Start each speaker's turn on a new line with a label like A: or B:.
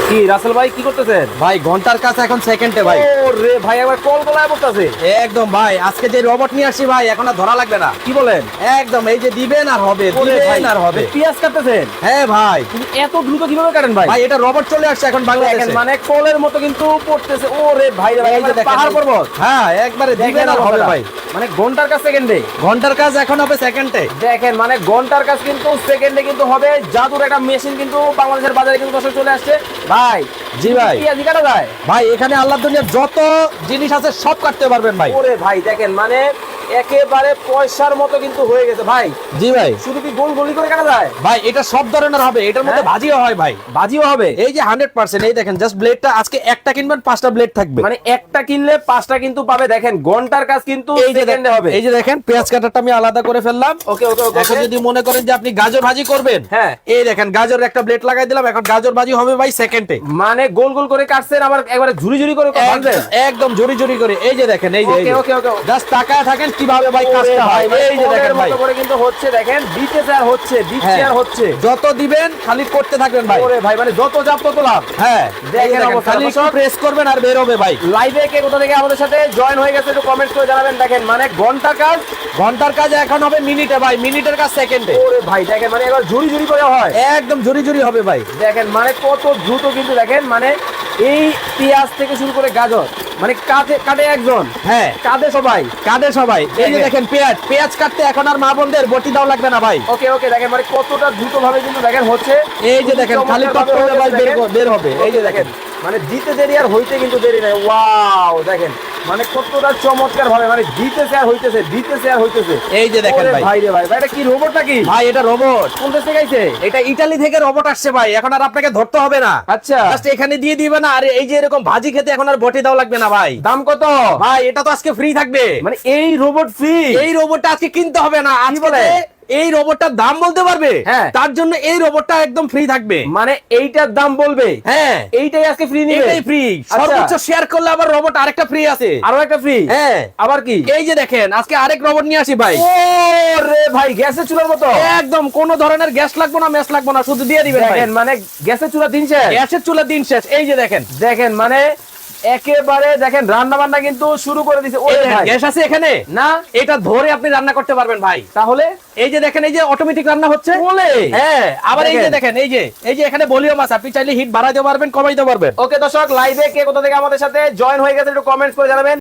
A: কি রাসেল ভাই কি করতেছেন?
B: ভাই ঘন্টার কাছে এখন সেকেন্ডে ভাই।
A: ওরে ভাই আবার কল গলায় পড়তেছে।
B: একদম ভাই, আজকে যে রোবট নিয়ে আসছি ভাই, এখন আর ধরা লাগবে না।
A: কি বলেন?
B: একদম এই যে দিবেন আর হবে,
A: ওরে ভাই,
B: দিবেন আর হবে।
A: পেঁয়াজ কাটতেছেন?
B: হ্যাঁ ভাই।
A: তুমি এত দ্রুত কিভাবে কাটেন ভাই?
B: ভাই এটা রোবট চলে আসছে এখন বাংলাদেশে।
A: দেখেন মানে কলের মতো কিন্তু পড়তেছে। ওরে ভাই রে ভাই,
B: এই যে দেখেন,
A: পাহাড় পর্বত।
B: হ্যাঁ একবারে দিবেন আর হবে ভাই।
A: মানে ঘন্টার কাজ সেকেন্ডে।
B: ঘন্টার কাজ এখন হবে সেকেন্ডে।
A: দেখেন মানে ঘন্টার কাজ কিন্তু সেকেন্ডে কিন্তু হবে। জাদুর একটা মেশিন কিন্তু বাংলাদেশের বাজারে কিন্তু দর্শক চলে আসছে ভাই।
B: জি ভাই।
A: পেঁয়াজ কাটা যায়
B: ভাই এখানে আল্লাহর দুনিয়ার যত জিনিস আছে সব কাটতে পারবেন ভাই।
A: ওরে ভাই দেখেন মানে একেবারে পয়সার মতো কিন্তু হয়ে গেছে ভাই।
B: জি ভাই।
A: শুধু কি গোল গলি করে কাটা যায়?
B: ভাই এটা সব ধরনের হবে, এটার মধ্যে
A: হ্যাঁ?
B: ভাজিও হয় ভাই।
A: ভাজিও হবে।
B: এই যে 100%, এই দেখেন জাস্ট ব্লেডটা আজকে একটা কিনবেন 5টা ব্লেড থাকবে।
A: মানে একটা কিনলে 5টা কিন্তু পাবে। দেখেন ঘন্টার কাজ কিন্তু
B: এই যে
A: সেকেন্ডে হবে।
B: এই যে দেখেন পেঁয়াজ কাটারটা আমি আলাদা করে ফেললাম।
A: ওকে ওকে ওকে।
B: এখন যদি মনে করেন যে আপনি গাজর ভাজি করবেন,
A: হ্যাঁ।
B: এই দেখেন গাজর একটা ব্লেড লাগাই দিলাম, এখন গাজর ভাজি হবে ভাই সেকেন্ডে।
A: মানে গোল গোল করে কাটছেন আবার একবারে ঝুরি ঝুরি করে ভাজবেন।
B: একদম ঝুরি ঝুরি করে। এই যে দেখেন, এই যে
A: ওকে ওকে ওকে।
B: জাস্ট তাকায় থাকেন কিভাবে ভাই কাজটা হয়। এই যে দেখেন ভাই,
A: মতো করে কিন্তু হচ্ছে। দেখেন দিতেছে আর হচ্ছে, দিচ্ছে আর হচ্ছে।
B: যত দিবেন খালি করতে থাকবেন ভাই।
A: ওরে ভাই মানে যত চাপ তত লাভ।
B: হ্যাঁ
A: দেখেন
B: দেখেন,
A: অবস্থা।
B: খালি একটু প্রেস করবেন আর বের হবে ভাই।
A: লাইভে কে কোথা থেকে আমাদের সাথে জয়েন হয়ে গেছে একটু কমেন্ট করে জানাবেন। দেখেন মানে ঘন্টা কাজ,
B: ঘন্টার কাজ এখন হবে মিনিটে ভাই, মিনিটের কাজ সেকেন্ডে।
A: ওরে ভাই দেখেন মানে এবার ঝুরি ঝুরি করে হয়।
B: একদম ঝুরি ঝুরি হবে ভাই।
A: দেখেন মানে কত দ্রুত কিন্তু। দেখেন মানে এই পেঁয়াজ থেকে শুরু করে গাজর মানে কাটে কাটে একজন,
B: হ্যাঁ
A: কাটে সবাই।
B: কাঁদে সবাই। এই যে
A: দেখেন।
B: দেখেন পেঁয়াজ কাটতে এখন আর মা বোনদের বটি দাও লাগবে না ভাই।
A: ওকে ওকে। দেখেন মানে কতটা দ্রুত ভাবে কিন্তু দেখেন হচ্ছে।
B: এই যে দেখেন খালি টপ করলে ভাই বের হবে। এই যে দেখেন
A: মানে দিতে দেরি আর হইতে কিন্তু দেরি নাই। ওয়াও দেখেন মানে কতটা চমৎকার ভাবে মানে দিতেছে আর হইতেছে, দিতেছে আর হইতেছে।
B: এই যে দেখেন
A: ওরে
B: ভাই।
A: ভাই রে ভাই, ভাই এটা কি রোবট নাকি?
B: ভাই এটা রোবট।
A: কোন দেশ থেকে আইছে?
B: এটা ইতালি থেকে রোবট আসছে ভাই, এখন আর আপনাকে ধরতে হবে না।
A: আচ্ছা
B: জাস্ট এখানে দিয়ে দিবে না। আর এই যে এরকম ভাজি খেতে এখন আর বটি দাও লাগবে না ভাই।
A: দাম কত?
B: ভাই এটা তো আজকে ফ্রি থাকবে।
A: মানে এই রোবট ফ্রি?
B: এই রোবটটা আজকে কিনতে হবে না। আজকে
A: বলে?
B: এই রোবটটার দাম বলতে পারবে,
A: হ্যাঁ।
B: তার জন্য এই রোবটটা একদম ফ্রি থাকবে।
A: মানে এইটার দাম বলবে?
B: হ্যাঁ
A: এইটাই আজকে ফ্রি নিবে?
B: এটাই ফ্রি।
A: আচ্ছা।
B: সর্বোচ্চ শেয়ার করলে আবার রোবট আরেকটা ফ্রি আছে।
A: আরো একটা ফ্রি?
B: হ্যাঁ
A: আবার কি?
B: এই যে দেখেন আজকে আরেক রোবট নিয়ে আসি ভাই।
A: ওরে ভাই গ্যাসের চুলার মতো?
B: একদম কোনো ধরনের গ্যাস লাগবে না, মেস লাগবে না, শুধু দিয়ে দিবেন ভাই।
A: দেখেন মানে গ্যাসের চুলা দিন শেষ?
B: গ্যাসের চুলা দিন শেষ। এই যে দেখেন,
A: দেখেন মানে একেবারে দেখেন রান্না বান্না কিন্তু শুরু করে দিছে। ওরে ভাই
B: গ্যাস আছে এখানে
A: না,
B: এটা ধরে আপনি রান্না করতে পারবেন ভাই।
A: তাহলে
B: এই যে দেখেন, এই যে অটোমেটিক রান্না হচ্ছে।
A: বলে?
B: হ্যাঁ আবার এই যে
A: দেখেন।
B: দেখেন, এই যে এখানে ভলিউম আছে, আপনি চাইলে হিট বাড়াইতে পারবেন, কমাইতে পারবেন।
A: ওকে দর্শক, লাইভে কে কোথা থেকে আমাদের সাথে জয়েন হয়ে গেছে একটু কমেন্টস করে জানাবেন।